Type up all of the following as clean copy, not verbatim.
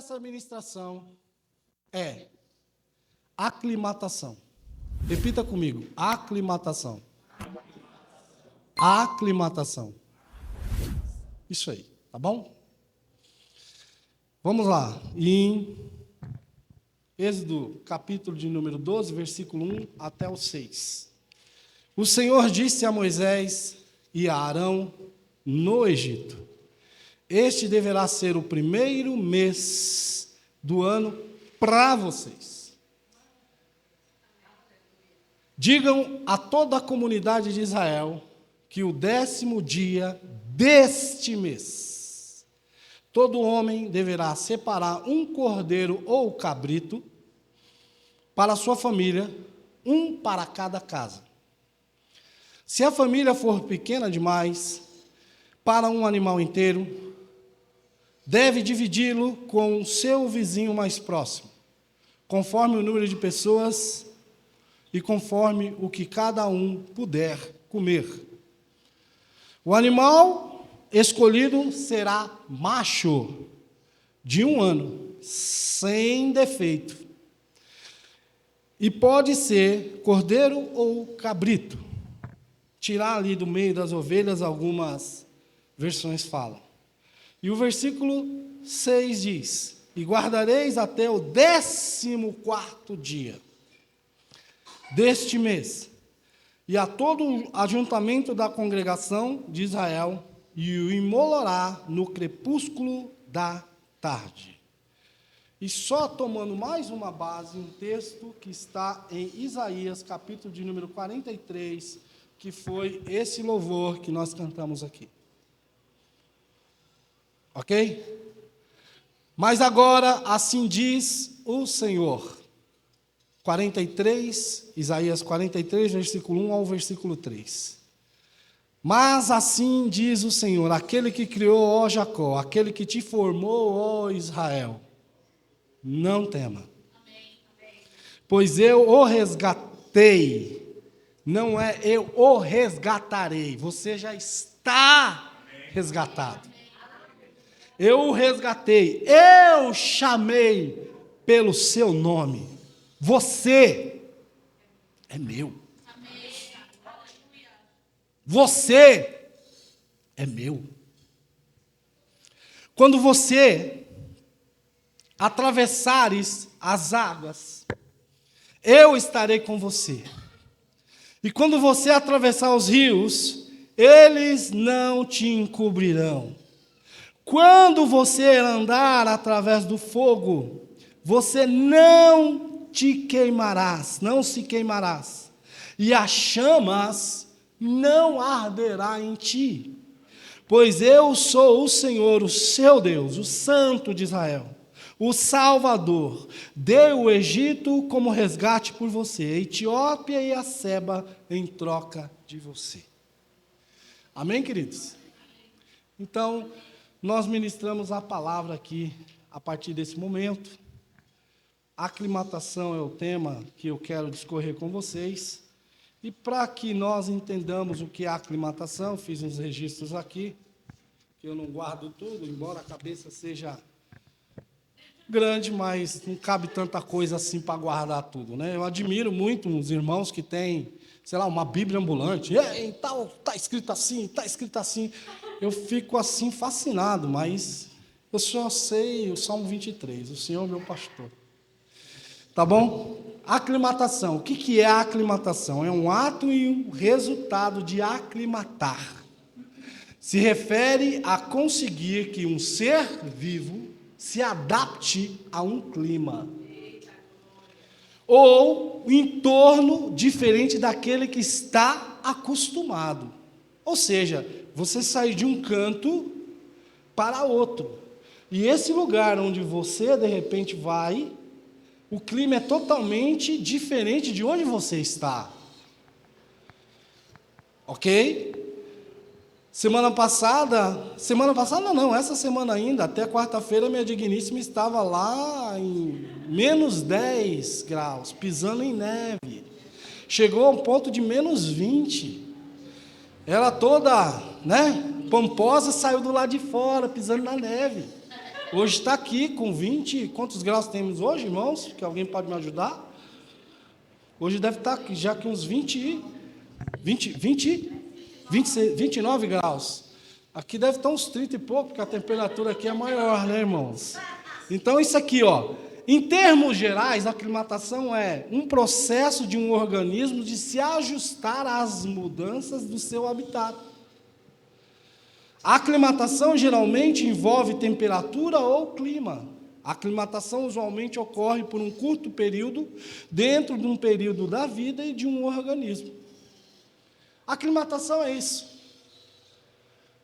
dessa ministração é aclimatação. Repita comigo, aclimatação. Aclimatação. Isso aí, tá bom? Vamos lá. Em Êxodo, capítulo de número 12, versículo 1 até o 6. O Senhor disse a Moisés e a Arão no Egito: este deverá ser o primeiro mês do ano para vocês. Digam a toda a comunidade de Israel que o 10º dia deste mês, todo homem deverá separar um cordeiro ou cabrito para a sua família, um para cada casa. Se a família for pequena demais para um animal inteiro, deve dividi-lo com o seu vizinho mais próximo, conforme o número de pessoas e conforme o que cada um puder comer. O animal escolhido será macho, de 1 ano, sem defeito. E pode ser cordeiro ou cabrito. Tirar ali do meio das ovelhas, algumas versões falam. E o versículo 6 diz: e guardareis até o 14º dia deste mês, e a todo o ajuntamento da congregação de Israel, e o imolará no crepúsculo da tarde. E só tomando mais uma base, um texto que está em Isaías, capítulo de número 43, que foi esse louvor que nós cantamos aqui. Ok? Mas agora, assim diz o Senhor. 43, Isaías 43, versículo 1 ao versículo 3. Mas assim diz o Senhor, aquele que criou, ó Jacó, aquele que te formou, ó Israel, não tema, pois eu o resgatei, não é eu o resgatarei, você já está resgatado. Eu o resgatei, eu chamei pelo seu nome, você é meu. Você é meu. Quando você atravessares as águas, eu estarei com você. E quando você atravessar os rios, eles não te encobrirão. Quando você andar através do fogo, você não te queimarás, não se queimarás. E as chamas não arderá em ti, pois eu sou o Senhor, o seu Deus, o Santo de Israel, o Salvador. Dei o Egito como resgate por você, a Etiópia e a Seba em troca de você. Amém, queridos? Então, nós ministramos a palavra aqui, a partir desse momento. Aclimatação é o tema que eu quero discorrer com vocês. E para que nós entendamos o que é aclimatação, fiz uns registros aqui, que eu não guardo tudo, embora a cabeça seja grande, mas não cabe tanta coisa assim para guardar tudo, né? Eu admiro muito os irmãos que têm, sei lá, uma Bíblia ambulante. Está escrito assim, está escrito assim. Eu fico assim fascinado, mas eu só sei o Salmo 23, o Senhor é meu pastor. Tá bom? Aclimatação. O que é a aclimatação? É um ato e um resultado de aclimatar. Se refere a conseguir que um ser vivo se adapte a um clima. Ou um entorno diferente daquele que está acostumado. Ou seja, você sair de um canto para outro. E esse lugar onde você, de repente, vai, o clima é totalmente diferente de onde você está. Ok? Essa semana ainda, até quarta-feira, minha digníssima estava lá em menos 10 graus, pisando em neve. Chegou a um ponto de menos 20. Ela toda, pomposa, saiu do lado de fora, pisando na neve. Hoje está aqui com 20, quantos graus temos hoje, irmãos? Que alguém pode me ajudar? Hoje deve estar já com uns 29 graus. Aqui deve estar uns 30 e pouco, porque a temperatura aqui é maior, né, irmãos? Então, isso aqui, ó, em termos gerais, a aclimatação é um processo de um organismo de se ajustar às mudanças do seu habitat. A aclimatação geralmente envolve temperatura ou clima. A aclimatação usualmente ocorre por um curto período, dentro de um período da vida e de um organismo. A aclimatação é isso.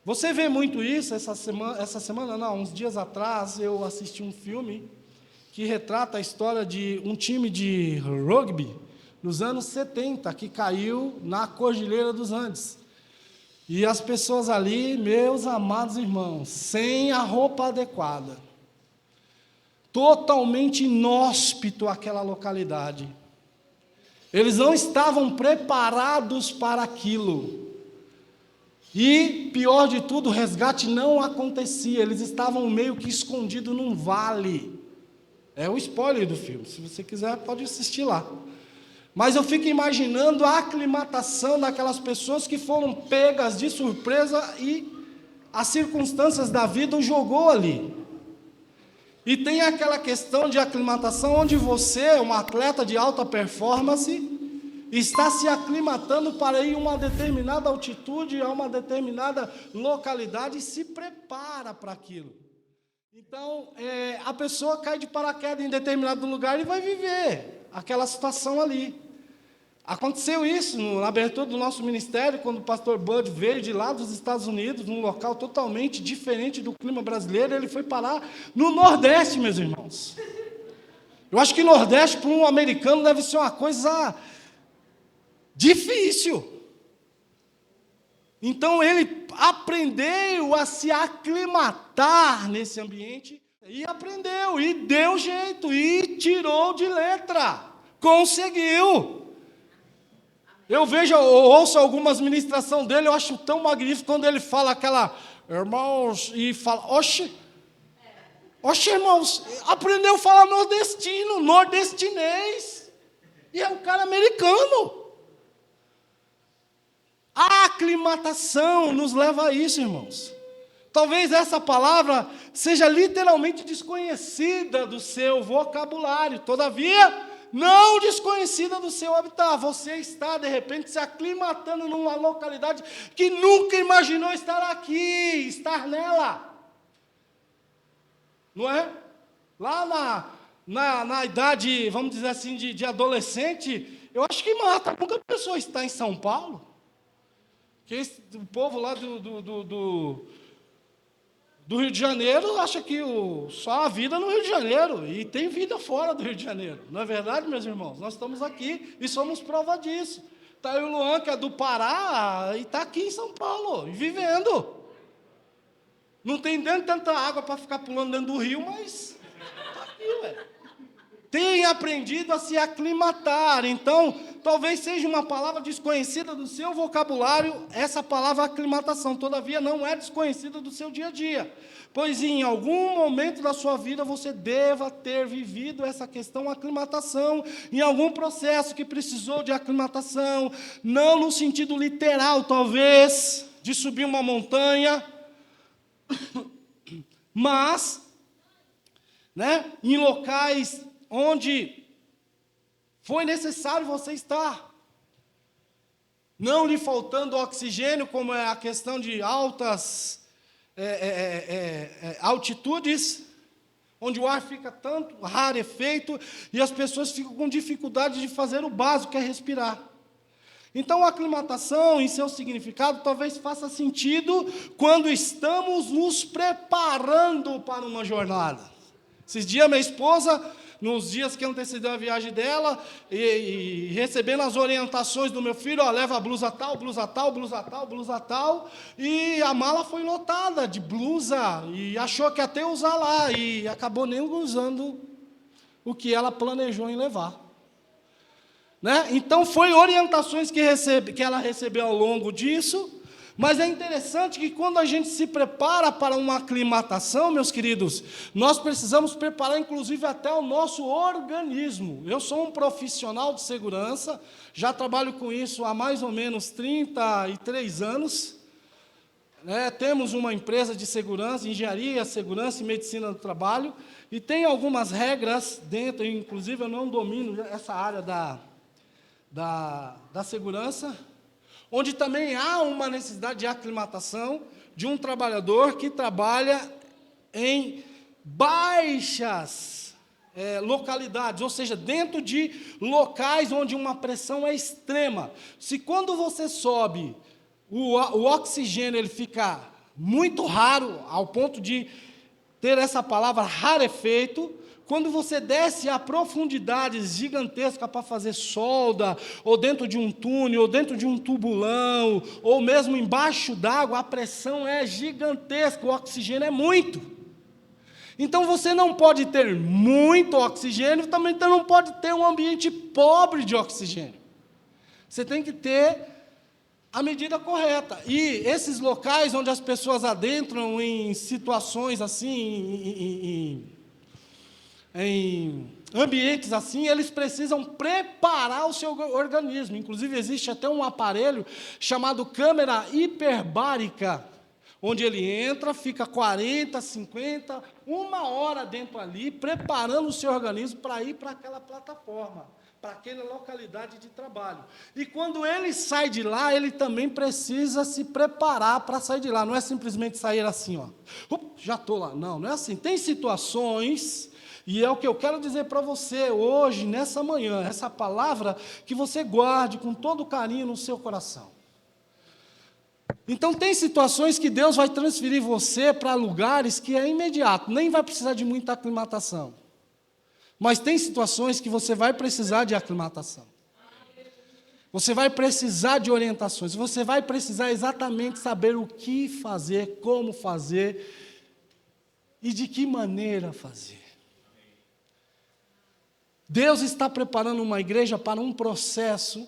Você vê muito isso essa semana, não, uns dias atrás, eu assisti um filme que retrata a história de um time de rugby nos anos 70, que caiu na Cordilheira dos Andes. E as pessoas ali, meus amados irmãos, sem a roupa adequada, totalmente inóspito aquela localidade. Eles não estavam preparados para aquilo. E, pior de tudo, o resgate não acontecia. Eles estavam meio que escondidos num vale. É o spoiler do filme. Se você quiser, pode assistir lá. Mas eu fico imaginando a aclimatação daquelas pessoas que foram pegas de surpresa e as circunstâncias da vida o jogou ali. E tem aquela questão de aclimatação onde você, um atleta de alta performance, está se aclimatando para ir a uma determinada altitude, a uma determinada localidade e se prepara para aquilo. Então, a pessoa cai de paraquedas em determinado lugar e vai viver aquela situação ali. Aconteceu isso na abertura do nosso ministério, quando o pastor Bud veio de lá dos Estados Unidos, num local totalmente diferente do clima brasileiro, ele foi parar no Nordeste, meus irmãos. Eu acho que Nordeste, para um americano, deve ser uma coisa difícil. Então, ele aprendeu a se aclimatar nesse ambiente, e aprendeu, e deu jeito, e tirou de letra, conseguiu. Eu ouço algumas ministrações dele, eu acho tão magnífico quando ele fala aquela, irmãos, e fala, oxe, irmãos, aprendeu a falar nordestinês, e é um cara americano. A aclimatação nos leva a isso, irmãos. Talvez essa palavra seja literalmente desconhecida do seu vocabulário, todavia, não desconhecida do seu habitat. Você está, de repente, se aclimatando numa localidade que nunca imaginou estar aqui, estar nela. Não é? Lá na idade, vamos dizer assim, de adolescente, eu acho que mata. Nunca a pessoa está em São Paulo. Porque o povo lá do Rio de Janeiro acha que só há vida no Rio de Janeiro, e tem vida fora do Rio de Janeiro. Não é verdade, meus irmãos? Nós estamos aqui e somos prova disso. Está aí o Luan, que é do Pará, e está aqui em São Paulo, e vivendo. Não tem dentro tanta água para ficar pulando dentro do rio, mas está aqui, velho. Tem aprendido a se aclimatar. Então, talvez seja uma palavra desconhecida do seu vocabulário, essa palavra aclimatação, todavia não é desconhecida do seu dia a dia, pois em algum momento da sua vida você deva ter vivido essa questão aclimatação, em algum processo que precisou de aclimatação, não no sentido literal, talvez, de subir uma montanha, mas, em locais onde foi necessário você estar, não lhe faltando oxigênio, como é a questão de altas altitudes, onde o ar fica tanto rarefeito e as pessoas ficam com dificuldade de fazer o básico, que é respirar. Então, a aclimatação, em seu significado, talvez faça sentido quando estamos nos preparando para uma jornada. Esses dias, minha esposa, nos dias que antecedeu a viagem dela, e recebendo as orientações do meu filho, leva a blusa tal, blusa tal, blusa tal, blusa tal, e a mala foi lotada de blusa, e achou que ia até usar lá, e acabou nem usando o que ela planejou em levar. Então, foi orientações que ela recebeu ao longo disso, Mas é interessante que quando a gente se prepara para uma aclimatação, meus queridos, nós precisamos preparar inclusive até o nosso organismo. Eu sou um profissional de segurança, já trabalho com isso há mais ou menos 33 anos. Temos uma empresa de segurança, engenharia, segurança e medicina do trabalho, e tem algumas regras dentro, inclusive eu não domino essa área da segurança, onde também há uma necessidade de aclimatação de um trabalhador que trabalha em baixas localidades, ou seja, dentro de locais onde uma pressão é extrema. Se quando você sobe, o oxigênio ele fica muito raro, ao ponto de ter essa palavra rarefeito. Quando você desce a profundidades gigantescas para fazer solda, ou dentro de um túnel, ou dentro de um tubulão, ou mesmo embaixo d'água, a pressão é gigantesca, o oxigênio é muito. Então você não pode ter muito oxigênio, também não pode ter um ambiente pobre de oxigênio. Você tem que ter a medida correta. E esses locais onde as pessoas adentram em situações assim, em ambientes assim, eles precisam preparar o seu organismo. Inclusive, existe até um aparelho chamado câmera hiperbárica, onde ele entra, fica 40, 50, 1 hora dentro ali, preparando o seu organismo para ir para aquela plataforma, para aquela localidade de trabalho. E quando ele sai de lá, ele também precisa se preparar para sair de lá. Não é simplesmente sair assim, já estou lá. Não, não é assim. Tem situações, e é o que eu quero dizer para você hoje, nessa manhã, essa palavra que você guarde com todo carinho no seu coração. Então, tem situações que Deus vai transferir você para lugares que é imediato, nem vai precisar de muita aclimatação. Mas tem situações que você vai precisar de aclimatação. Você vai precisar de orientações, você vai precisar exatamente saber o que fazer, como fazer e de que maneira fazer. Deus está preparando uma igreja para um processo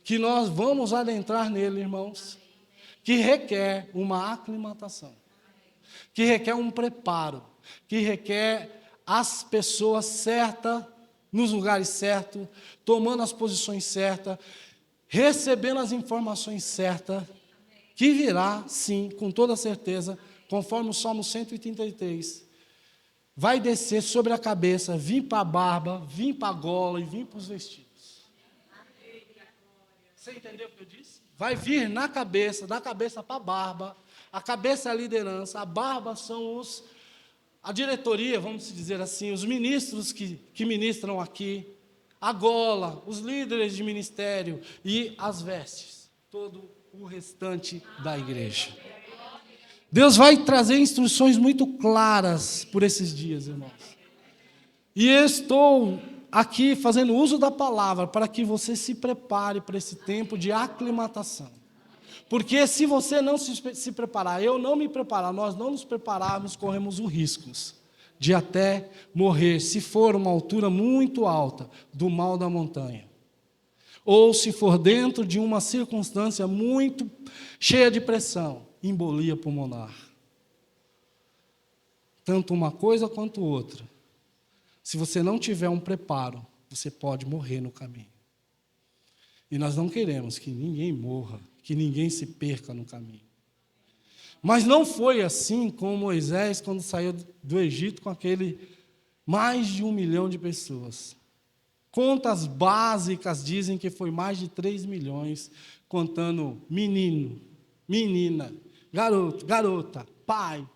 que nós vamos adentrar nele, irmãos, que requer uma aclimatação, que requer um preparo, que requer as pessoas certas, nos lugares certos, tomando as posições certas, recebendo as informações certas, que virá, sim, com toda certeza, conforme o Salmo 133, vai descer sobre a cabeça, vir para a barba, vir para a gola e vir para os vestidos. Você entendeu o que eu disse? Vai vir na cabeça, da cabeça para a barba, a cabeça é a liderança, a barba são a diretoria, vamos dizer assim, os ministros que ministram aqui, a gola, os líderes de ministério e as vestes, todo o restante da igreja. Deus vai trazer instruções muito claras por esses dias, irmãos. E eu estou aqui fazendo uso da palavra para que você se prepare para esse tempo de aclimatação. Porque se você não se preparar, eu não me preparar, nós não nos prepararmos, corremos o risco de até morrer, se for uma altura muito alta do mal da montanha. Ou se for dentro de uma circunstância muito cheia de pressão, embolia pulmonar. Tanto uma coisa quanto outra. Se você não tiver um preparo, você pode morrer no caminho. E nós não queremos que ninguém morra, que ninguém se perca no caminho. Mas não foi assim com Moisés quando saiu do Egito com aquele mais de 1 milhão de pessoas. Contas básicas dizem que foi mais de 3 milhões, contando menino, menina, garoto, garota, pai,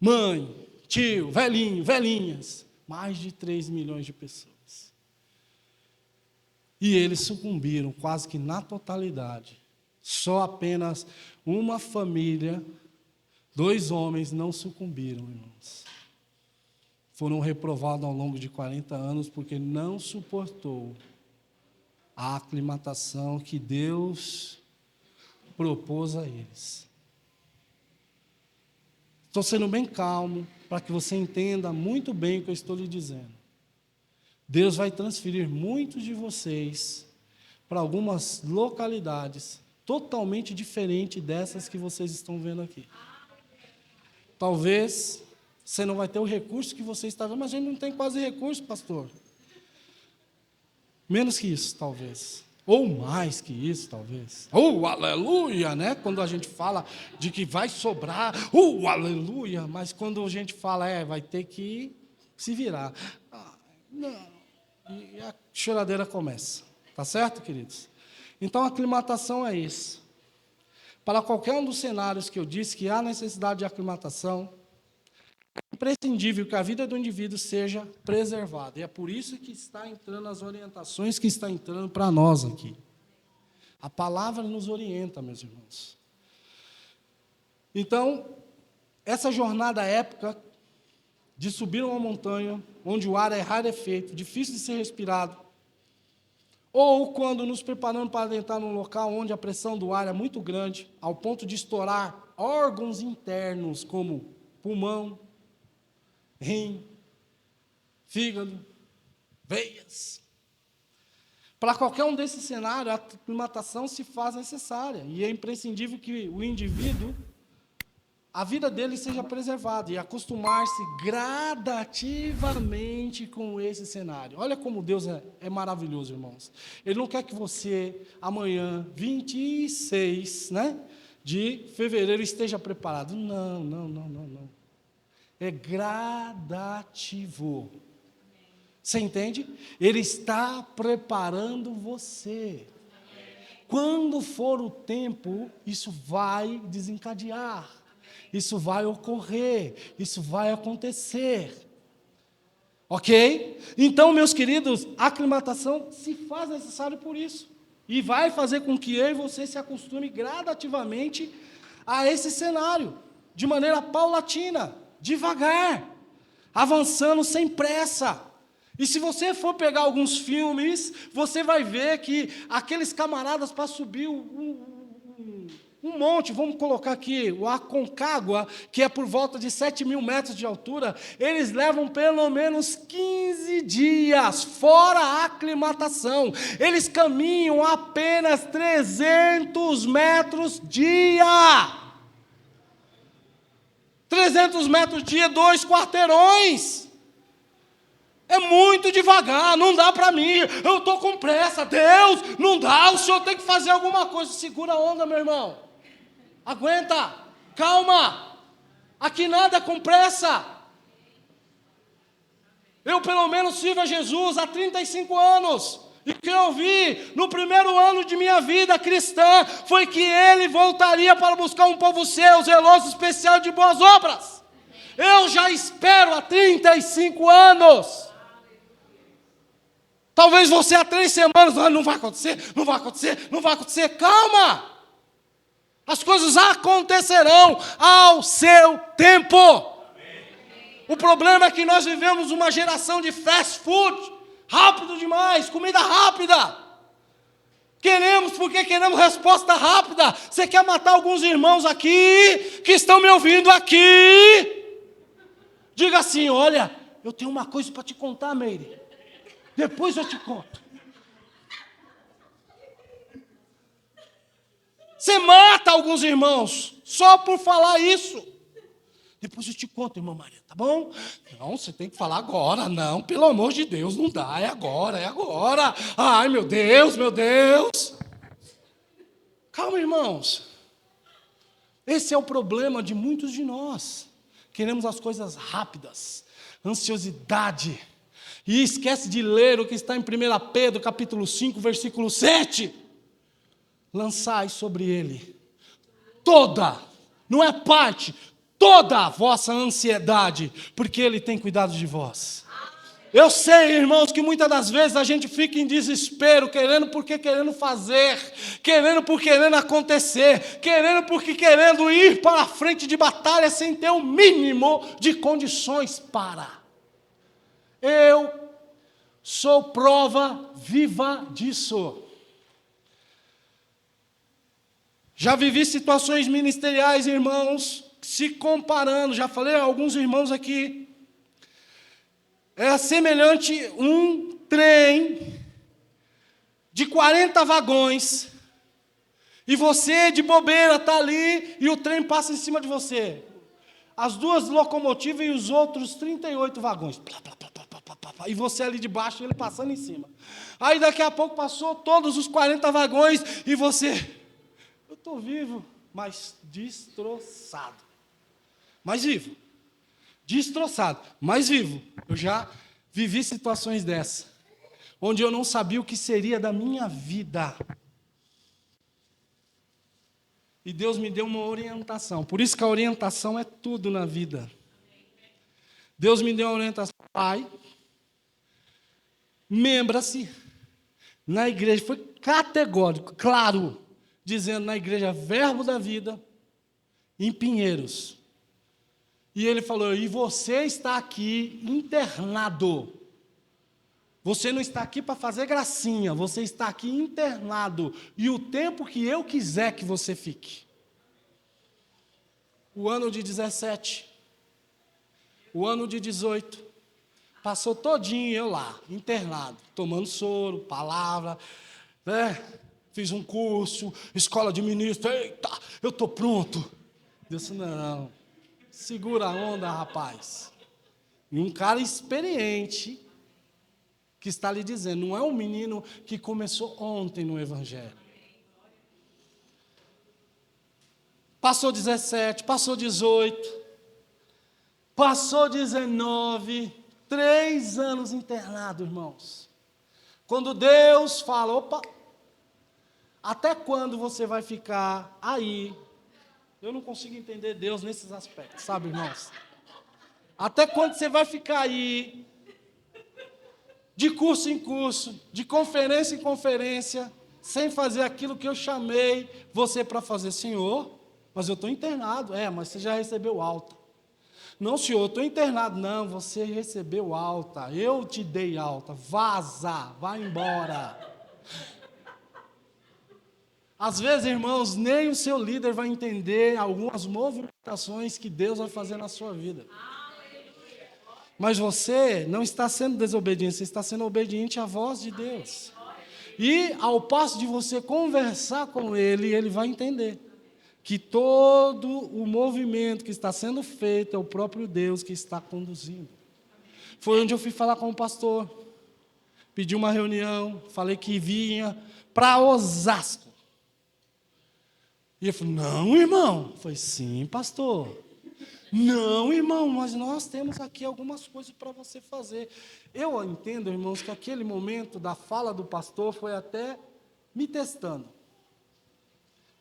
mãe, tio, velhinho, velhinhas. Mais de 3 milhões de pessoas. E eles sucumbiram quase que na totalidade. Só apenas uma família, 2 homens não sucumbiram, irmãos. Foram reprovados ao longo de 40 anos porque não suportou a aclimatação que Deus propôs a eles. Estou sendo bem calmo para que você entenda muito bem o que eu estou lhe dizendo. Deus vai transferir muitos de vocês para algumas localidades totalmente diferente dessas que vocês estão vendo aqui. Talvez você não vai ter o recurso que você está vendo, mas a gente não tem quase recurso, pastor. Menos que isso, talvez. Ou mais que isso, talvez. Aleluia, né? Quando a gente fala de que vai sobrar, aleluia. Mas quando a gente fala, vai ter que se virar. Não. E a choradeira começa. Tá certo, queridos? Então, a aclimatação é isso. Para qualquer um dos cenários que eu disse que há necessidade de aclimatação, é imprescindível que a vida do indivíduo seja preservada. E é por isso que está entrando as orientações que está entrando para nós aqui. A palavra nos orienta, meus irmãos. Então, essa jornada épica de subir uma montanha, onde o ar é rarefeito, difícil de ser respirado, ou quando nos preparamos para adentrar num local onde a pressão do ar é muito grande, ao ponto de estourar órgãos internos como pulmão, rim, fígado, veias. Para qualquer um desses cenários, a aclimatação se faz necessária, e é imprescindível que o indivíduo, a vida dele seja preservada e acostumar-se gradativamente com esse cenário. Olha como Deus é maravilhoso, irmãos. Ele não quer que você, amanhã, 26, de fevereiro, esteja preparado. Não. É gradativo. Você entende? Ele está preparando você. Quando for o tempo, isso vai desencadear. Isso vai ocorrer, isso vai acontecer. Ok? Então, meus queridos, a aclimatação se faz necessário por isso. E vai fazer com que eu e você se acostume gradativamente a esse cenário, de maneira paulatina, devagar, avançando sem pressa. E se você for pegar alguns filmes, você vai ver que aqueles camaradas para subir um monte, vamos colocar aqui, o Aconcagua, que é por volta de 7.000 metros de altura, eles levam pelo menos 15 dias, fora a aclimatação. Eles caminham apenas 300 metros dia. 300 metros dia, 2 quarteirões. É muito devagar, não dá para mim, eu estou com pressa. Deus, não dá, o senhor tem que fazer alguma coisa. Segura a onda, meu irmão. Aguenta, calma, aqui nada com pressa. Eu pelo menos sirvo a Jesus há 35 anos, e o que eu vi no primeiro ano de minha vida cristã, foi que Ele voltaria para buscar um povo seu, zeloso, especial de boas obras. Eu já espero há 35 anos. Talvez você há 3 semanas, não vai acontecer, calma. As coisas acontecerão ao seu tempo. O problema é que nós vivemos uma geração de fast food, rápido demais, comida rápida. Queremos porque queremos resposta rápida. Você quer matar alguns irmãos aqui, que estão me ouvindo aqui? Diga assim, olha, eu tenho uma coisa para te contar, Meire. Depois eu te conto. Você mata alguns irmãos só por falar isso. Depois eu te conto, irmã Maria, tá bom? Não, você tem que falar agora. Não, pelo amor de Deus, não dá. É agora. Ai, meu Deus. Calma, irmãos. Esse é o problema de muitos de nós. Queremos as coisas rápidas, ansiosidade. E esquece de ler o que está em 1 Pedro, capítulo 5, versículo 7. Lançai sobre ele toda, não é parte, toda a vossa ansiedade, porque ele tem cuidado de vós. Eu sei, irmãos, que muitas das vezes a gente fica em desespero, querendo fazer, querendo acontecer, querendo ir para a frente de batalha sem ter o mínimo de condições para. Eu sou prova viva disso. Já vivi situações ministeriais, irmãos, se comparando, já falei a alguns irmãos aqui, é semelhante um trem de 40 vagões, E você, de bobeira, está ali e o trem passa em cima de você. As duas locomotivas e os outros 38 vagões. Plá, plá, plá, plá, plá, plá, plá, e você ali de baixo e ele passando em cima. Aí daqui a pouco passou todos os 40 vagões e você... Eu estou vivo, mas destroçado. Mas vivo. Destroçado, mas vivo. Eu já vivi situações dessas, onde eu não sabia o que seria da minha vida. E Deus me deu uma orientação. Por isso que a orientação é tudo na vida. Deus me deu uma orientação. Pai, membra-se na igreja. Foi categórico, claro, dizendo na igreja Verbo da Vida, em Pinheiros. E ele falou, e você está aqui internado. Você não está aqui para fazer gracinha, você está aqui internado. E o tempo que eu quiser que você fique. O ano de 17, o ano de 18, passou todinho eu lá, internado, tomando soro, palavra, né? Fiz um curso, escola de ministro, eita, eu estou pronto. Deus disse, não, segura a onda, rapaz. E um cara experiente, que está lhe dizendo, não é um menino que começou ontem no Evangelho. Passou 17, passou 18, passou 19, 3 anos internado, irmãos. Quando Deus fala, opa, até quando você vai ficar aí? Eu não consigo entender Deus nesses aspectos, sabe, irmãos? Até quando você vai ficar aí? De curso em curso, de conferência em conferência, sem fazer aquilo que eu chamei você para fazer. Senhor, mas eu estou internado. Mas você já recebeu alta. Não, senhor, eu estou internado. Não, você recebeu alta. Eu te dei alta. Vaza, vai embora. Às vezes, irmãos, nem o seu líder vai entender algumas movimentações que Deus vai fazer na sua vida. Mas você não está sendo desobediente, você está sendo obediente à voz de Deus. E ao passo de você conversar com Ele, Ele vai entender que todo o movimento que está sendo feito é o próprio Deus que está conduzindo. Foi onde eu fui falar com o pastor, pedi uma reunião, falei que vinha para Osasco. E ele falou, não, irmão. Eu falei, sim, pastor. Não, irmão, mas nós temos aqui algumas coisas para você fazer. Eu entendo, irmãos, que aquele momento da fala do pastor foi até me testando,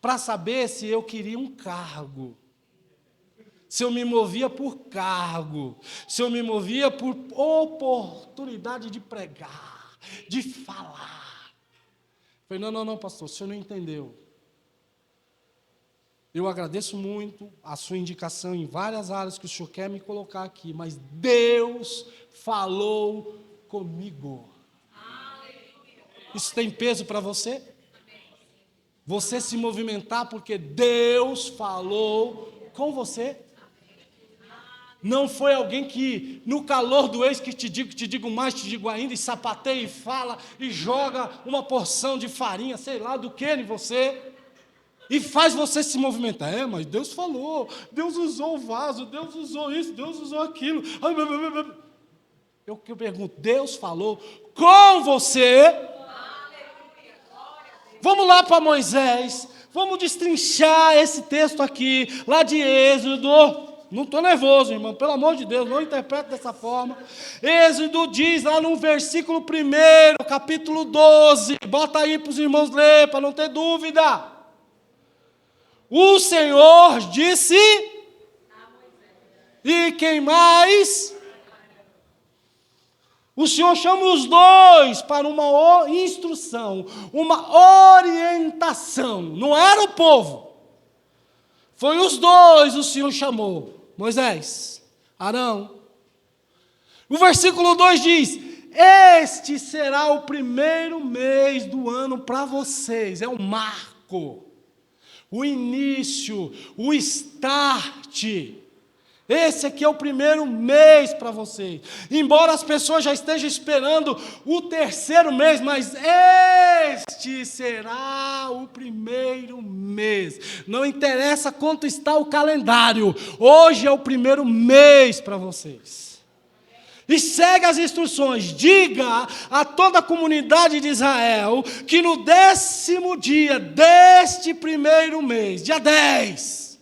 para saber se eu queria um cargo, se eu me movia por cargo, se eu me movia por oportunidade de pregar, de falar. Eu falei, não, pastor, o senhor não entendeu. Eu agradeço muito a sua indicação em várias áreas que o senhor quer me colocar aqui, mas Deus falou comigo. Isso tem peso para você? Você se movimentar porque Deus falou com você? Não foi alguém que, no calor do ex, que te digo mais, te digo ainda, e sapateia e fala, e joga uma porção de farinha, sei lá do que em você... E faz você se movimentar. Mas Deus falou, Deus usou o vaso, Deus usou isso, Deus usou aquilo. Eu pergunto, Deus falou com você? Vamos lá para Moisés, vamos destrinchar esse texto aqui, lá de Êxodo. Não estou nervoso, irmão, pelo amor de Deus, não interprete dessa forma. Êxodo diz lá no versículo 1, capítulo 12, bota aí para os irmãos ler, para não ter dúvida. O Senhor disse, e quem mais? O Senhor chama os dois para uma instrução, uma orientação. Não era o povo, foi os dois o Senhor chamou. Moisés, Arão. O versículo 2 diz, este será o primeiro mês do ano para vocês, é o marco. O início, o start, Esse aqui é o primeiro mês para vocês. Embora as pessoas já estejam esperando o terceiro mês, mas este será o primeiro mês. Não interessa quanto está o calendário, hoje é o primeiro mês para vocês. E segue as instruções, diga a toda a comunidade de Israel que no 10º dia deste primeiro mês, dia 10,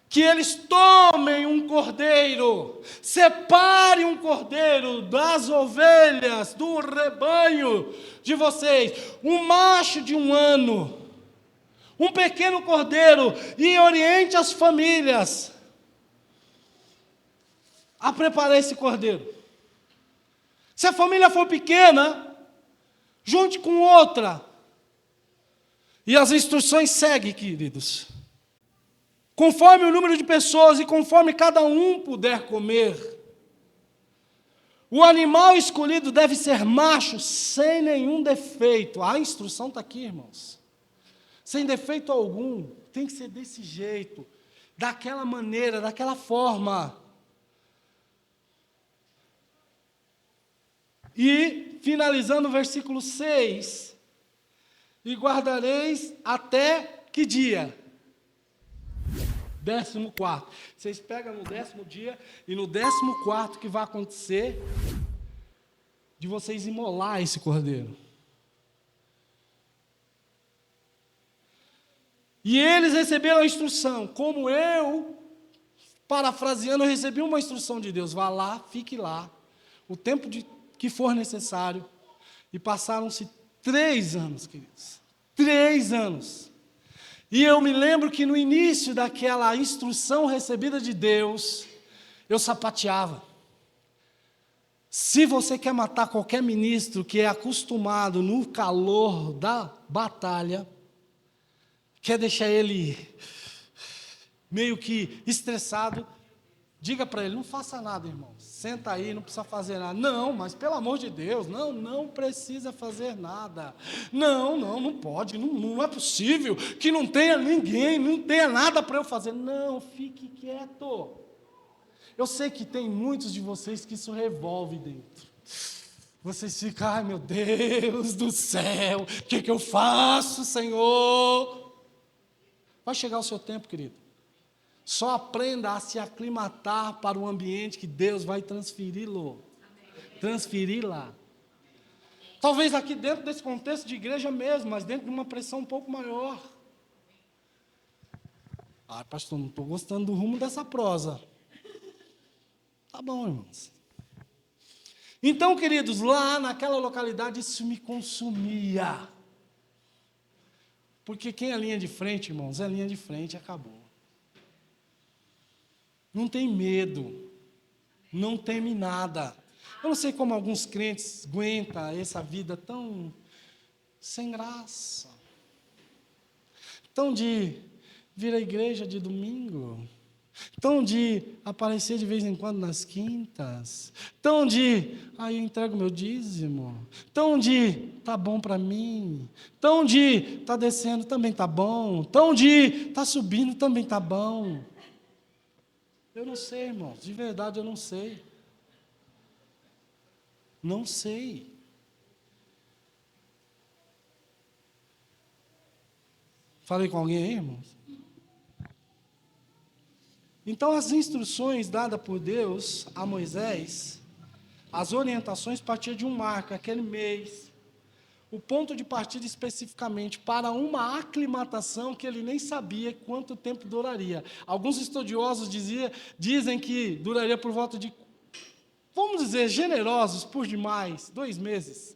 que eles tomem um cordeiro, separem um cordeiro das ovelhas, do rebanho de vocês, um macho de 1 ano, um pequeno cordeiro, e oriente as famílias a preparar esse cordeiro. Se a família for pequena, junte com outra. E as instruções seguem, queridos. Conforme o número de pessoas e conforme cada um puder comer. O animal escolhido deve ser macho, sem nenhum defeito. A instrução está aqui, irmãos. Sem defeito algum. Tem que ser desse jeito, daquela maneira, daquela forma. E, finalizando o versículo 6, e guardareis até que dia? 14º. Vocês pegam no 10º dia, e no 14º que vai acontecer, de vocês imolar esse cordeiro. E eles receberam a instrução, como eu, parafraseando, eu recebi uma instrução de Deus, vá lá, fique lá, o tempo que for necessário, e passaram-se 3 anos, queridos, 3 anos, e eu me lembro que no início daquela instrução recebida de Deus, eu sapateava. Se você quer matar qualquer ministro que é acostumado no calor da batalha, quer deixar ele meio que estressado, diga para ele, não faça nada, irmão, senta aí, não precisa fazer nada. Não, mas pelo amor de Deus, não precisa fazer nada. Não pode, não é possível que não tenha ninguém, não tenha nada para eu fazer. Não, fique quieto. Eu sei que tem muitos de vocês que isso revolve dentro. Vocês ficam, ai meu Deus do céu, o que eu faço, Senhor? Vai chegar o seu tempo, querido. Só aprenda a se aclimatar para o ambiente que Deus vai transferir-lo. Transferir lá. Talvez aqui dentro desse contexto de igreja mesmo, mas dentro de uma pressão um pouco maior. Ah, pastor, não estou gostando do rumo dessa prosa. Tá bom, irmãos. Então, queridos, lá naquela localidade isso me consumia. Porque quem é linha de frente, irmãos, é linha de frente e acabou. Não tem medo, não teme nada. Eu não sei como alguns crentes aguentam essa vida tão sem graça. Tão de vir à igreja de domingo, tão de aparecer de vez em quando nas quintas, tão de, eu entrego meu dízimo, tão de, tá bom para mim, tão de, tá descendo, também tá bom, tão de, tá subindo, também tá bom. Eu não sei, irmãos, de verdade eu não sei. Não sei. Falei com alguém aí, irmãos? Então, as instruções dadas por Deus a Moisés, as orientações partiam de um marco, aquele mês, o ponto de partida especificamente para uma aclimatação que ele nem sabia quanto tempo duraria. Alguns estudiosos dizem que duraria por volta de, vamos dizer, generosos por demais, 2 meses.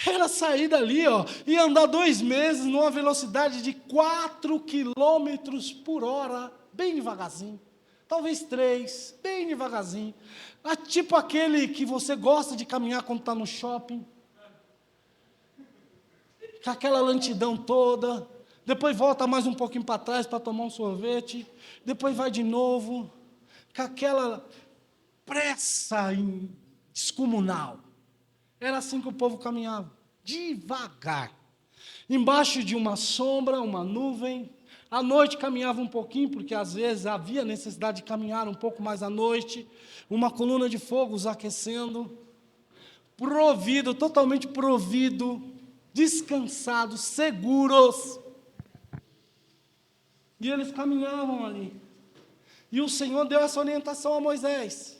Era sair dali, e andar 2 meses numa velocidade de 4 quilômetros por hora, bem devagarzinho. Talvez 3, bem devagarzinho. Tipo aquele que você gosta de caminhar quando está no shopping. Com aquela lentidão toda. Depois volta mais um pouquinho para trás para tomar um sorvete. Depois vai de novo. Com aquela pressa descomunal. Era assim que o povo caminhava, devagar, embaixo de uma sombra, uma nuvem, À noite caminhava um pouquinho, porque às vezes havia necessidade de caminhar um pouco mais à noite. Uma coluna de fogo os aquecendo. Provido, totalmente provido, descansados, seguros. E eles caminhavam ali. E o Senhor deu essa orientação a Moisés.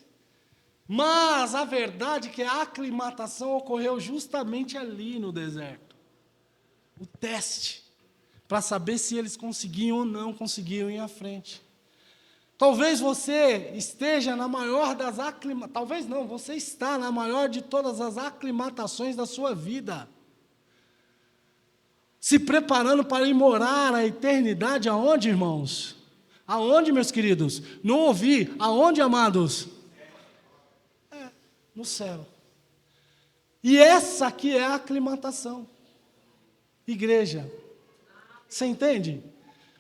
Mas a verdade é que a aclimatação ocorreu justamente ali no deserto. O teste, para saber se eles conseguiam ou não conseguiam ir à frente. Talvez você esteja na maior das aclimatações, talvez não, você está na maior de todas as aclimatações da sua vida. Se preparando para ir morar a eternidade aonde, irmãos? Aonde, meus queridos? Não ouvi. Aonde, amados? No céu. E essa aqui é a aclimatação. Igreja. Você entende?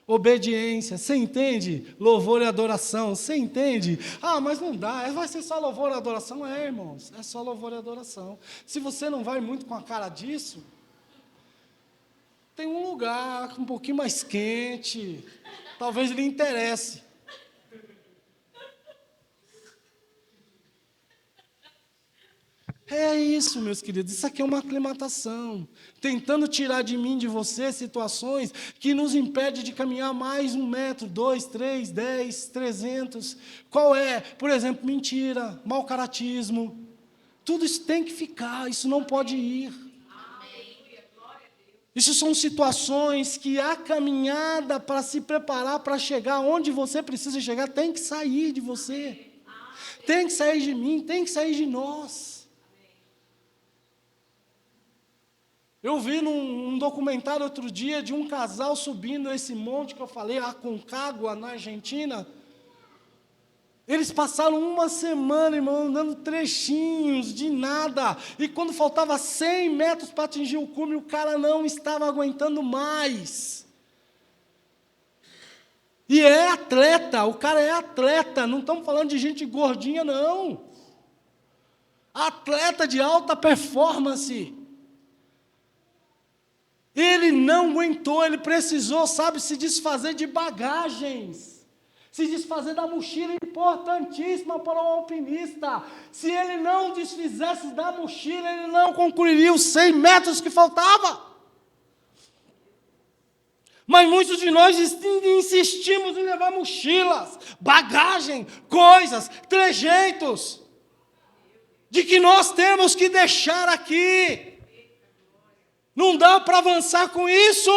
Obediência, você entende? Louvor e adoração, você entende? Ah, mas não dá, vai ser só louvor e adoração? É, irmãos, é só louvor e adoração. Se você não vai muito com a cara disso, tem um lugar um pouquinho mais quente, talvez lhe interesse. É isso, meus queridos, isso aqui é uma aclimatação, tentando tirar de mim, de você, situações que nos impedem de caminhar mais 1 metro, 2, 3, 10, 300. Qual é? Por exemplo, mentira, mau caratismo. Tudo isso tem que ficar, isso não pode ir. Isso são situações que a caminhada para se preparar para chegar onde você precisa chegar tem que sair de você. Tem que sair de mim, tem que sair de nós. Eu vi num documentário outro dia de um casal subindo esse monte que eu falei, a Aconcagua, na Argentina. Eles passaram 1 semana, irmão, andando trechinhos de nada. E quando faltava 100 metros para atingir o cume, o cara não estava aguentando mais. E é atleta, o cara é atleta. Não estamos falando de gente gordinha, não. Atleta de alta performance. Ele não aguentou, ele precisou, sabe, se desfazer de bagagens, se desfazer da mochila importantíssima para o alpinista. Se ele não desfizesse da mochila, ele não concluiria os 100 metros que faltava. Mas muitos de nós insistimos em levar mochilas, bagagem, coisas, trejeitos, de que nós temos que deixar aqui. Não dá para avançar com isso.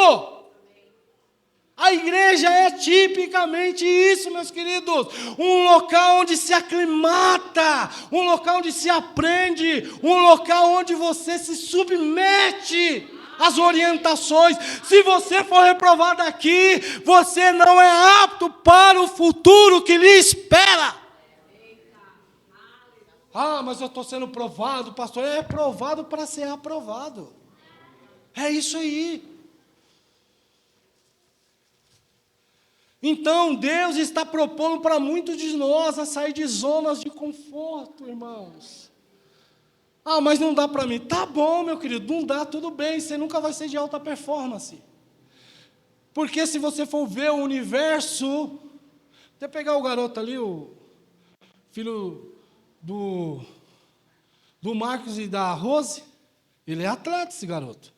A igreja é tipicamente isso, meus queridos. Um local onde se aclimata, um local onde se aprende, um local onde você se submete às orientações. Se você for reprovado aqui, você não é apto para o futuro que lhe espera. Ah, mas eu estou sendo provado, pastor. É provado para ser aprovado. É isso aí. Então, Deus está propondo para muitos de nós a sair de zonas de conforto, irmãos. Ah, mas não dá para mim. Tá bom, meu querido, não dá, tudo bem, você nunca vai ser de alta performance. Porque se você for ver o universo, até pegar o garoto ali, o filho do Marcos e da Rose, ele é atleta, esse garoto.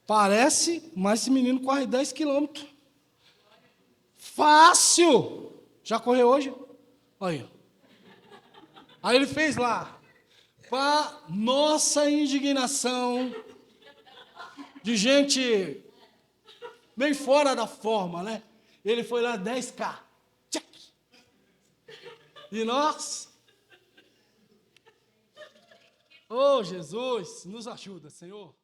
Parece, mas esse menino corre 10 quilômetros. Fácil! Já correu hoje? Olha aí. Aí ele fez lá. Para nossa indignação, de gente bem fora da forma, né? Ele foi lá 10K. Tchac! E nós? Oh, Jesus, nos ajuda, Senhor.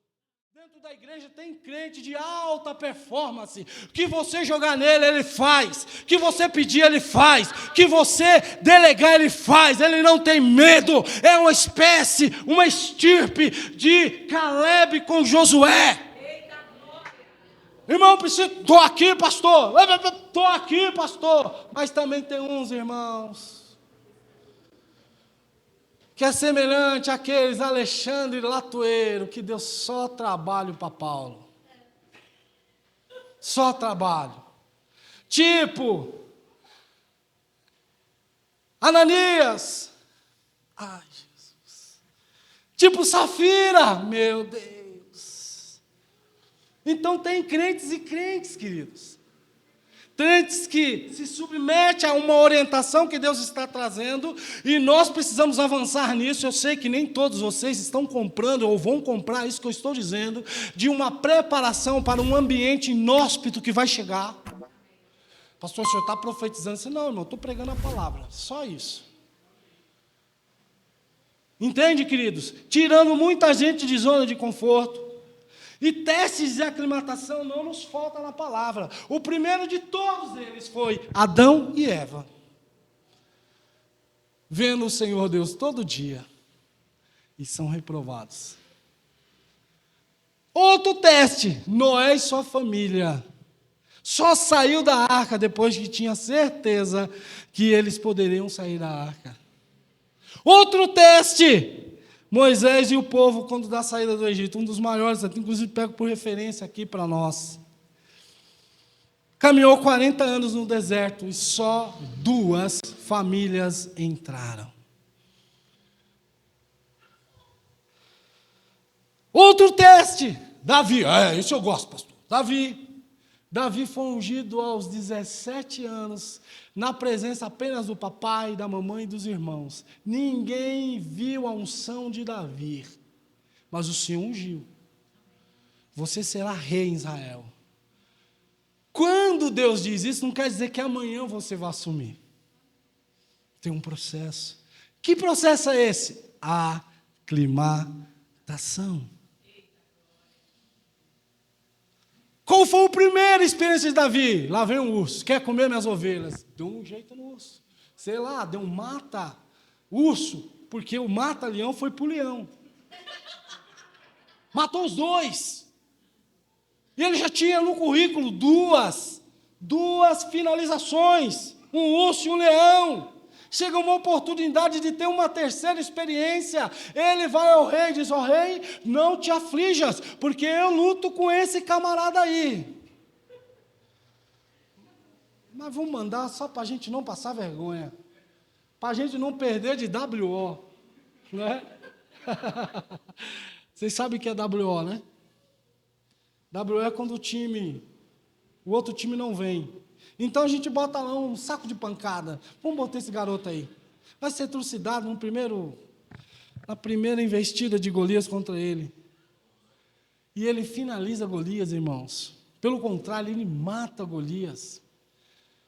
Dentro da igreja tem crente de alta performance, que você jogar nele, ele faz, que você pedir, ele faz, que você delegar, ele faz, ele não tem medo, é uma espécie, uma estirpe de Caleb com Josué. Irmão, estou aqui, pastor, estou aqui, pastor, mas também tem uns irmãos que é semelhante àqueles Alexandre Latueiro, que deu só trabalho para Paulo. Só trabalho. Tipo, Ananias. Ai, Jesus. Tipo Safira. Meu Deus. Então tem crentes e crentes, queridos. Crentes que se submetem a uma orientação que Deus está trazendo, e nós precisamos avançar nisso. Eu sei que nem todos vocês estão comprando ou vão comprar isso que eu estou dizendo, de uma preparação para um ambiente inóspito que vai chegar. Pastor, o senhor está profetizando? Assim, não, irmão, estou pregando a palavra, só isso. Entende, queridos? Tirando muita gente de zona de conforto. E testes de aclimatação não nos falta na palavra. O primeiro de todos eles foi Adão e Eva. Vendo o Senhor Deus todo dia. E são reprovados. Outro teste, Noé e sua família. Só saiu da arca depois que tinha certeza que eles poderiam sair da arca. Outro teste, Moisés e o povo, quando da saída do Egito, um dos maiores, inclusive pego por referência aqui para nós. Caminhou 40 anos no deserto e só 2 famílias entraram. Outro teste, Davi, isso eu gosto, pastor. Davi foi ungido aos 17 anos, na presença apenas do papai, da mamãe e dos irmãos. Ninguém viu a unção de Davi, mas o Senhor ungiu. Você será rei em Israel. Quando Deus diz isso, não quer dizer que amanhã você vai assumir. Tem um processo. Que processo é esse? Aclimatação. Qual foi a primeira experiência de Davi? Lá vem um urso, quer comer minhas ovelhas. Deu um jeito no urso. Sei lá, deu um mata-urso, porque o mata-leão foi para o leão. Matou os 2. E ele já tinha no currículo duas finalizações, um urso e um leão. Chega uma oportunidade de ter uma terceira experiência. Ele vai ao rei e diz, rei, não te aflijas, porque eu luto com esse camarada aí. Mas vamos mandar só para a gente não passar vergonha, para a gente não perder de WO, né? Vocês sabem o que é WO, né? WO é quando o outro time não vem. Então a gente bota lá um saco de pancada. Vamos botar esse garoto aí. Vai ser trucidado na primeira investida de Golias contra ele. E ele finaliza Golias, irmãos. Pelo contrário, ele mata Golias.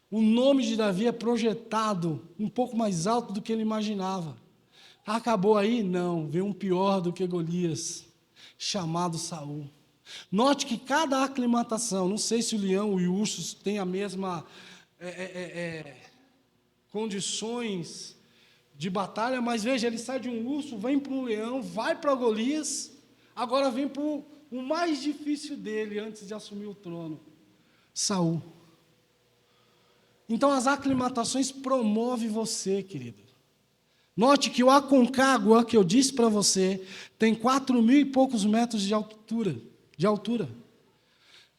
O nome de Davi é projetado um pouco mais alto do que ele imaginava. Acabou aí? Não, veio um pior do que Golias, chamado Saul. Note que cada aclimatação, não sei se o leão e o urso têm a mesma condições de batalha, mas veja, ele sai de um urso, vem para um leão, vai para Golias, agora vem para o mais difícil dele antes de assumir o trono, Saul. Então as aclimatações promovem você, querido. Note que o Aconcagua, que eu disse para você, tem 4.000 e poucos metros de altura.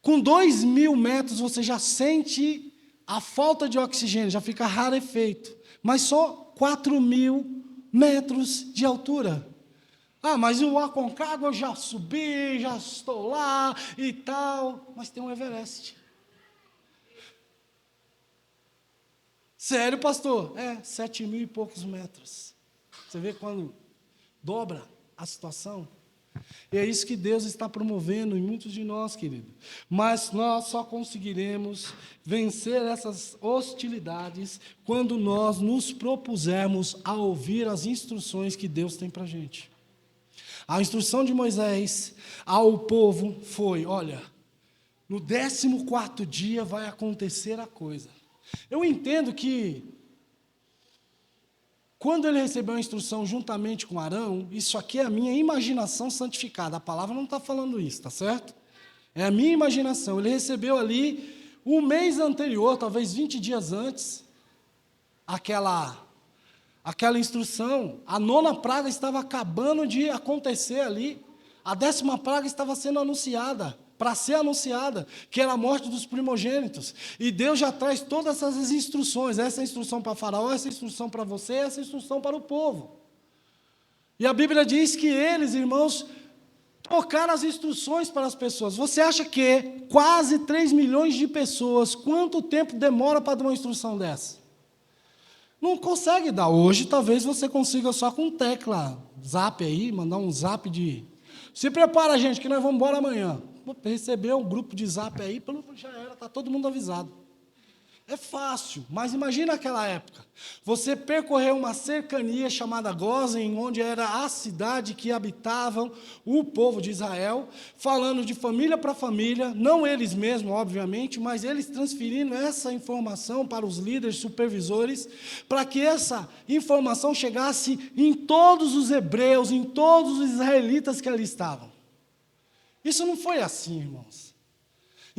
Com 2.000 metros você já sente a falta de oxigênio, já fica rarefeito. Mas só 4.000 metros de altura. Mas o Aconcagua eu já subi, já estou lá e tal. Mas tem um Everest. Sério, pastor? 7.000 e poucos metros. Você vê quando dobra a situação? E é isso que Deus está promovendo em muitos de nós, querido. Mas nós só conseguiremos vencer essas hostilidades quando nós nos propusermos a ouvir as instruções que Deus tem para a gente. A instrução de Moisés ao povo foi, olha, no 14º dia vai acontecer a coisa. Eu entendo que, quando ele recebeu a instrução juntamente com Arão, isso aqui é a minha imaginação santificada, a palavra não está falando isso, está certo? É a minha imaginação. Ele recebeu ali, o mês anterior, talvez 20 dias antes, aquela instrução. A 9ª praga estava acabando de acontecer ali, a 10ª praga estava sendo anunciada. para ser anunciada, que era a morte dos primogênitos. E Deus já traz todas essas instruções, essa instrução para Faraó, essa instrução para você, essa instrução para o povo. E a Bíblia diz que eles, irmãos, tocaram as instruções para as pessoas. Você acha que quase 3 milhões de pessoas, quanto tempo demora para dar uma instrução dessa? Não consegue dar. Hoje, talvez você consiga só com tecla, zap aí, mandar um zap de... Se prepara, gente, que nós vamos embora amanhã. Receber um grupo de zap aí, já era, está todo mundo avisado. É fácil, mas imagina aquela época. Você percorreu uma cercania chamada Gósen, onde era a cidade que habitavam o povo de Israel, falando de família para família, não eles mesmos, obviamente, mas eles transferindo essa informação para os líderes supervisores, para que essa informação chegasse em todos os hebreus, em todos os israelitas que ali estavam. Isso não foi assim, irmãos.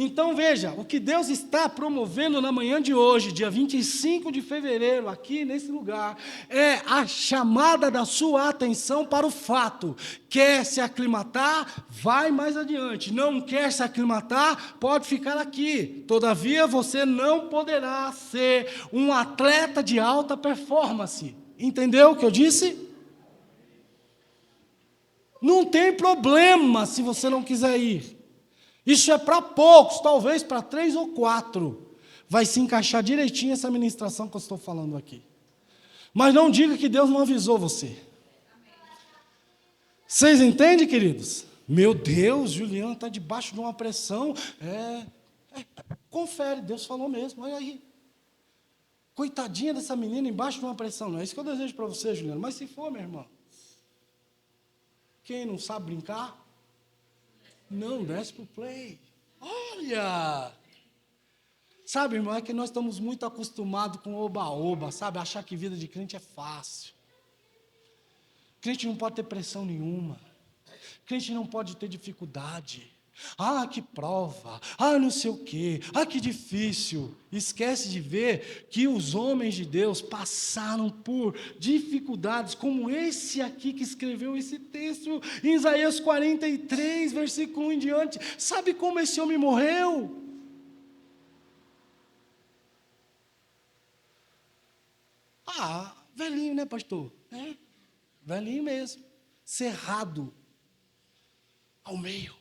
Então veja, o que Deus está promovendo na manhã de hoje, dia 25 de fevereiro, aqui nesse lugar, é a chamada da sua atenção para o fato. Quer se aclimatar? Vai mais adiante. Não quer se aclimatar? Pode ficar aqui. Todavia, você não poderá ser um atleta de alta performance. Entendeu o que eu disse? Não tem problema se você não quiser ir. Isso é para poucos, talvez para 3 ou 4. Vai se encaixar direitinho essa ministração que eu estou falando aqui. Mas não diga que Deus não avisou você. Vocês entendem, queridos? Meu Deus, Juliana está debaixo de uma pressão. Confere, Deus falou mesmo, olha aí. Coitadinha dessa menina embaixo de uma pressão. Não é isso que eu desejo para você, Juliana. Mas se for, minha irmã, quem não sabe brincar, não desce para o play. Olha! Sabe, irmão, é que nós estamos muito acostumados com oba-oba, sabe? Achar que vida de crente é fácil. Crente não pode ter pressão nenhuma. Crente não pode ter dificuldade. Ah, que prova. Ah, não sei o quê. Ah, que difícil. Esquece de ver que os homens de Deus passaram por dificuldades, como esse aqui que escreveu esse texto, em Isaías 43, versículo 1 em diante. Sabe como esse homem morreu? Velhinho, né, pastor? Velhinho mesmo. Cerrado ao meio.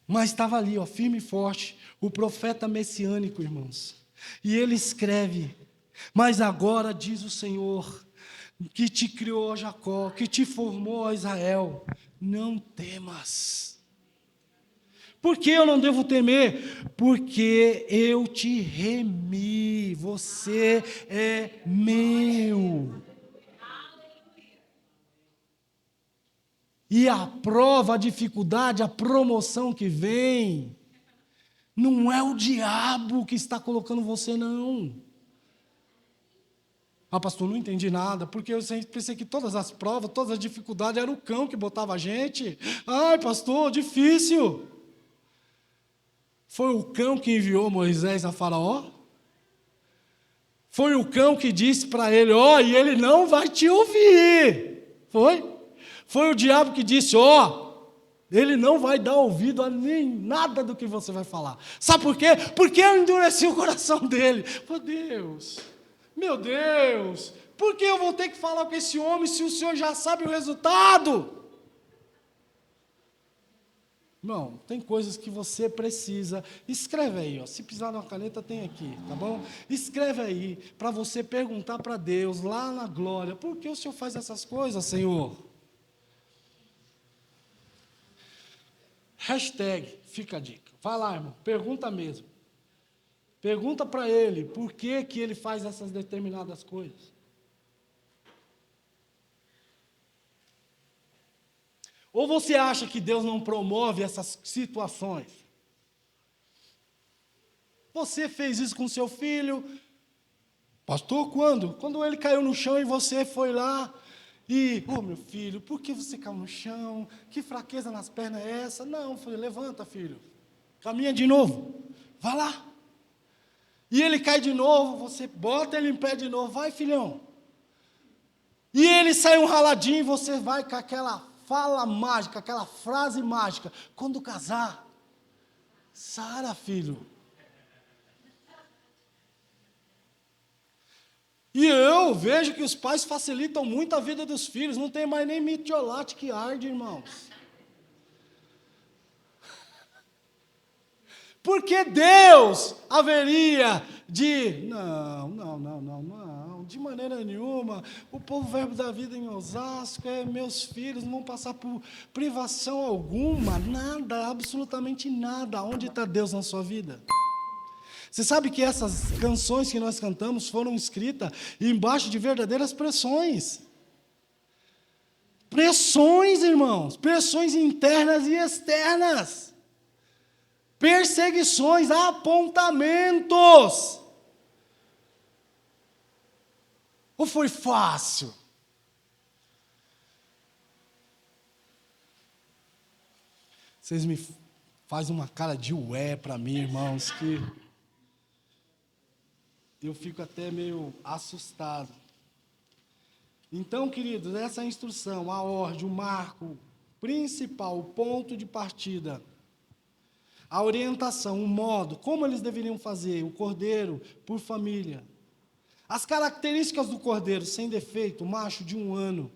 Mas estava ali, firme e forte, o profeta messiânico, irmãos. E ele escreve: mas agora diz o Senhor, que te criou, Jacó, que te formou, Israel, não temas. Por que eu não devo temer? Porque eu te remi, você é meu. E a prova, a dificuldade, a promoção que vem, não é o diabo que está colocando você, não. Pastor, não entendi nada, porque eu sempre pensei que todas as provas, todas as dificuldades, era o cão que botava a gente. Ai, pastor, difícil. Foi o cão que enviou Moisés a Faraó? Foi o cão que disse para ele, e ele não vai te ouvir. Foi o diabo que disse, ele não vai dar ouvido a nem nada do que você vai falar. Sabe por quê? Porque eu endureci o coração dele. Meu Deus, por que eu vou ter que falar com esse homem se o Senhor já sabe o resultado? Irmão, tem coisas que você precisa, escreve aí, se precisar de uma caneta tem aqui, tá bom? Escreve aí, para você perguntar para Deus, lá na glória, por que o Senhor faz essas coisas, Senhor? Hashtag, fica a dica, vai lá, irmão, pergunta mesmo. Pergunta para ele, por que que ele faz essas determinadas coisas? Ou você acha que Deus não promove essas situações? Você fez isso com seu filho. Pastor, quando? Quando ele caiu no chão e você foi lá e... meu filho, por que você caiu no chão? Que fraqueza nas pernas é essa? Não, filho, levanta, filho. Caminha de novo. Vai lá. E ele cai de novo, você bota ele em pé de novo. Vai, filhão. E ele sai um raladinho e você vai com aquela fala mágica, aquela frase mágica. Quando casar, Sara, filho. E eu vejo que os pais facilitam muito a vida dos filhos. Não tem mais nem metiolate que arde, irmãos. Porque Deus haveria de... Não, de maneira nenhuma. O povo Verbo da Vida em Osasco, meus filhos não vão passar por privação alguma, nada, absolutamente nada. Onde está Deus na sua vida? Você sabe que essas canções que nós cantamos foram escritas embaixo de verdadeiras pressões. Pressões, irmãos, pressões internas e externas. Perseguições, apontamentos. Ou foi fácil? Vocês me fazem uma cara de ué para mim, irmãos, que eu fico até meio assustado. Então, queridos, essa instrução, a ordem, o marco principal, o ponto de partida, a orientação, o modo, como eles deveriam fazer, o cordeiro por família. As características do cordeiro, sem defeito, macho de 1 ano.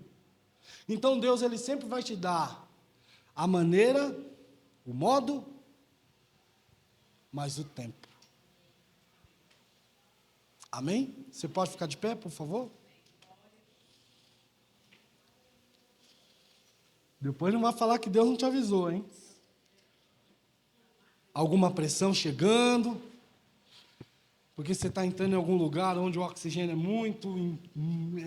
Então Deus, ele sempre vai te dar a maneira, o modo, mas o tempo. Amém? Você pode ficar de pé, por favor? Depois não vai falar que Deus não te avisou, hein? Alguma pressão chegando, porque você está entrando em algum lugar onde o oxigênio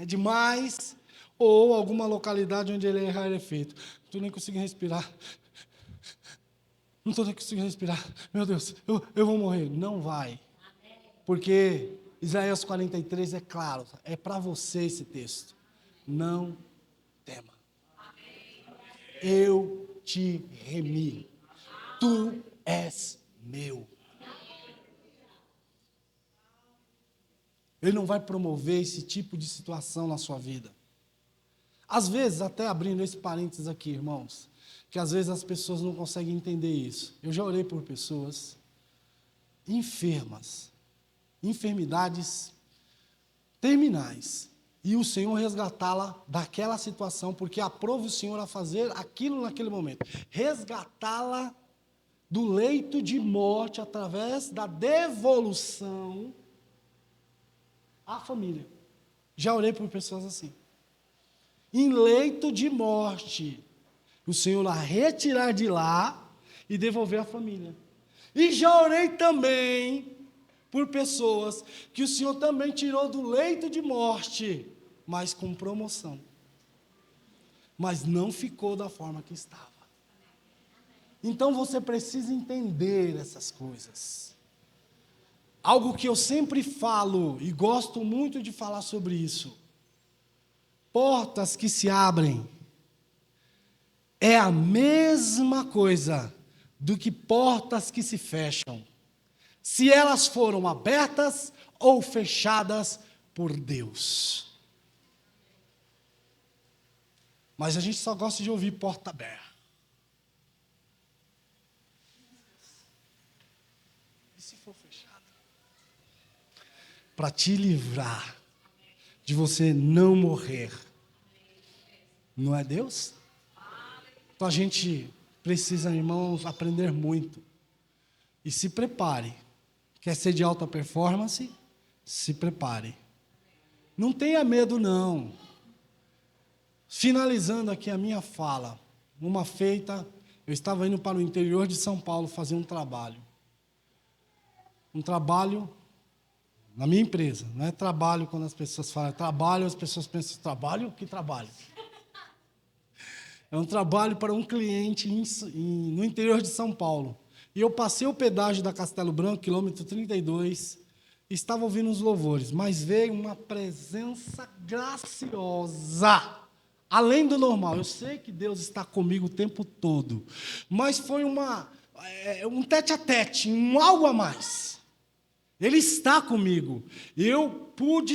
é demais, ou alguma localidade onde ele é rarefeito. Não estou nem conseguindo respirar. Não estou nem conseguindo respirar. Meu Deus, eu vou morrer. Não vai. Porque Isaías 43 é claro, é para você esse texto. Não tema. Eu te remi. Tu és meu. Ele não vai promover esse tipo de situação na sua vida. Às vezes, até abrindo esse parênteses aqui, irmãos, que às vezes as pessoas não conseguem entender isso. Eu já orei por pessoas enfermas, enfermidades terminais, e o Senhor resgatá-la daquela situação, porque aprova o Senhor a fazer aquilo naquele momento, resgatá-la do leito de morte através da devolução à família. Já orei por pessoas assim. Em leito de morte, o Senhor a retirar de lá e devolver à família. E já orei também por pessoas que o Senhor também tirou do leito de morte, mas com promoção. Mas não ficou da forma que estava. Então você precisa entender essas coisas. Algo que eu sempre falo e gosto muito de falar sobre isso. Portas que se abrem é a mesma coisa do que portas que se fecham, se elas foram abertas ou fechadas por Deus. Mas a gente só gosta de ouvir porta aberta. E se for fechada? Para te livrar de você não morrer. Não é Deus? Então a gente precisa, irmãos, aprender muito. E se prepare. Quer ser de alta performance? Se prepare. Não tenha medo, não. Finalizando aqui a minha fala. Uma feita, eu estava indo para o interior de São Paulo fazer um trabalho. Um trabalho na minha empresa. Não é trabalho quando as pessoas falam trabalho, as pessoas pensam, trabalho? Que trabalho? É um trabalho para um cliente no interior de São Paulo. E eu passei o pedágio da Castelo Branco, quilômetro 32, e estava ouvindo os louvores, mas veio uma presença graciosa, além do normal. Eu sei que Deus está comigo o tempo todo, mas foi um tete-a-tete, algo a mais. Ele está comigo. Eu pude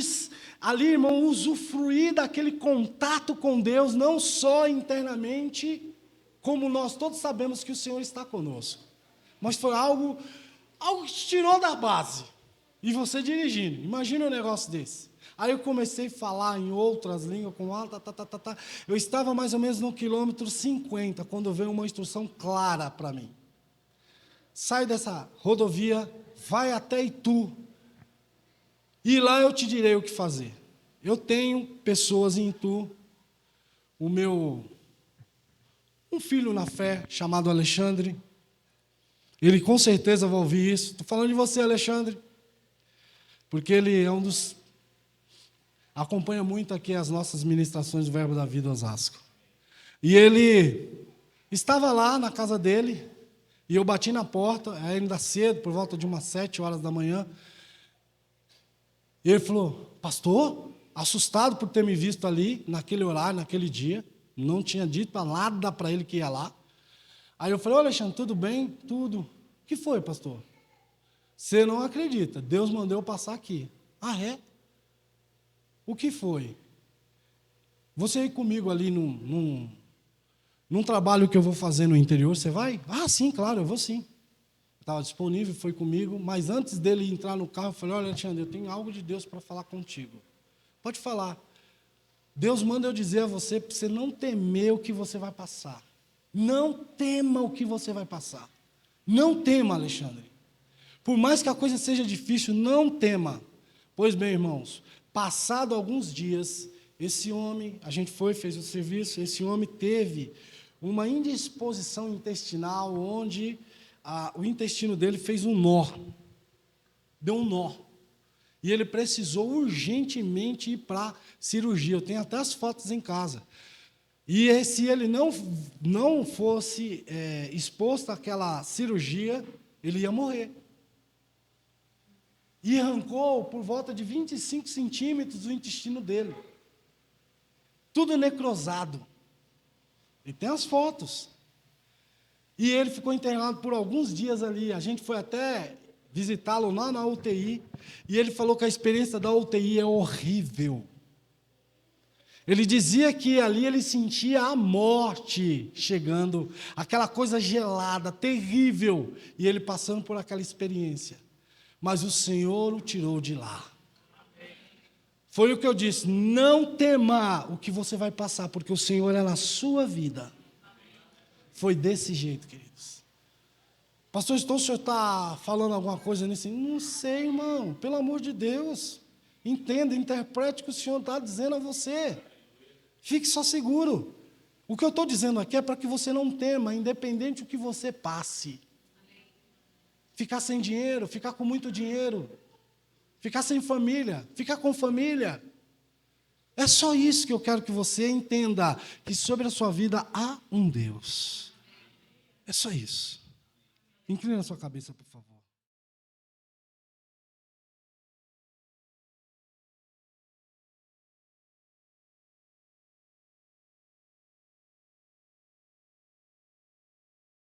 ali, irmão, usufruir daquele contato com Deus, não só internamente, como nós todos sabemos que o Senhor está conosco. Mas foi algo que te tirou da base. E você dirigindo. Imagina um negócio desse. Aí eu comecei a falar em outras línguas, com Eu estava mais ou menos no quilômetro 50, quando veio uma instrução clara para mim. Sai dessa rodovia, vai até Itu, e lá eu te direi o que fazer. Eu tenho pessoas em Itu, um filho na fé, chamado Alexandre, ele com certeza vai ouvir isso. Estou falando de você, Alexandre, porque ele é acompanha muito aqui as nossas ministrações do Verbo da Vida Osasco. E ele estava lá na casa dele, e eu bati na porta, ainda cedo, por volta de umas 7 horas da manhã. E ele falou: pastor, assustado por ter me visto ali, naquele horário, naquele dia, não tinha dito nada para ele que ia lá. Aí eu falei: ô Alexandre, tudo bem? Tudo. O que foi, pastor? Você não acredita, Deus mandou eu passar aqui. Ah, é? O que foi? Você ir comigo ali num trabalho que eu vou fazer no interior, você vai? Ah, sim, claro, eu vou sim. Estava disponível, foi comigo, mas antes dele entrar no carro, eu falei: olha, Alexandre, eu tenho algo de Deus para falar contigo. Pode falar. Deus manda eu dizer a você para você não temer o que você vai passar. Não tema o que você vai passar. Não tema, Alexandre. Por mais que a coisa seja difícil, não tema. Pois bem, irmãos, passado alguns dias, esse homem, a gente fez o serviço, esse homem teve uma indisposição intestinal, onde o intestino dele fez um nó, deu um nó, e ele precisou urgentemente ir para cirurgia. Eu tenho até as fotos em casa. E se ele não fosse exposto àquela cirurgia, ele ia morrer. E arrancou por volta de 25 centímetros do intestino dele. Tudo necrosado. E tem as fotos. E ele ficou internado por alguns dias ali. A gente foi até visitá-lo lá na UTI. E ele falou que a experiência da UTI é horrível. Ele dizia que ali ele sentia a morte chegando, aquela coisa gelada, terrível. E ele passando por aquela experiência. Mas o Senhor o tirou de lá. Foi o que eu disse: não tema o que você vai passar, porque o Senhor é na sua vida. Foi desse jeito, queridos. Pastor, então o senhor está falando alguma coisa nisso? Não sei, irmão, pelo amor de Deus. Entenda, interprete o que o Senhor está dizendo a você. Fique só seguro. O que eu estou dizendo aqui é para que você não tema, independente do que você passe. Ficar sem dinheiro, ficar com muito dinheiro, ficar sem família, ficar com família. É só isso que eu quero que você entenda, que sobre a sua vida há um Deus. É só isso. Inclina a sua cabeça, por favor.